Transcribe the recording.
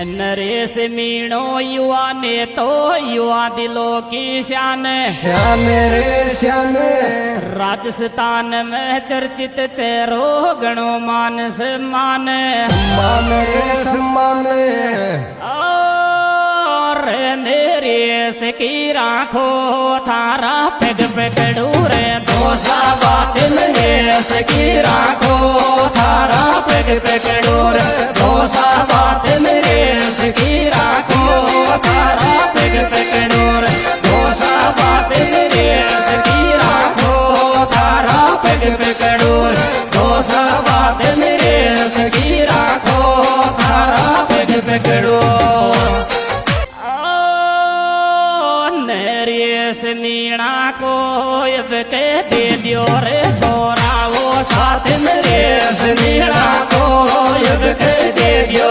नरेश मीणो युवा ने तो युवा दिलों की शान श्याम रे श्याम राजस्थान में चर्चित चेहरो गणो मान सम्मान सम्मान रे सम्मान और नरेश की राखो थारा पेग पेगड़ू रे दोसा बात नरेश की राखो थारा पेग पेगड़ू रे दोसा बात नरेश की राखो थारा पेग पेगड़ू रे दोसा बात नरेश की राखो थारा पेग पेगड़ू रे दोसा बात नरेश की राखो थारा पेग पेगड़ू नरेश मीणा को अब के दे दियो रे छोरा वो साथ नरेश मीणा को अब के दे दियो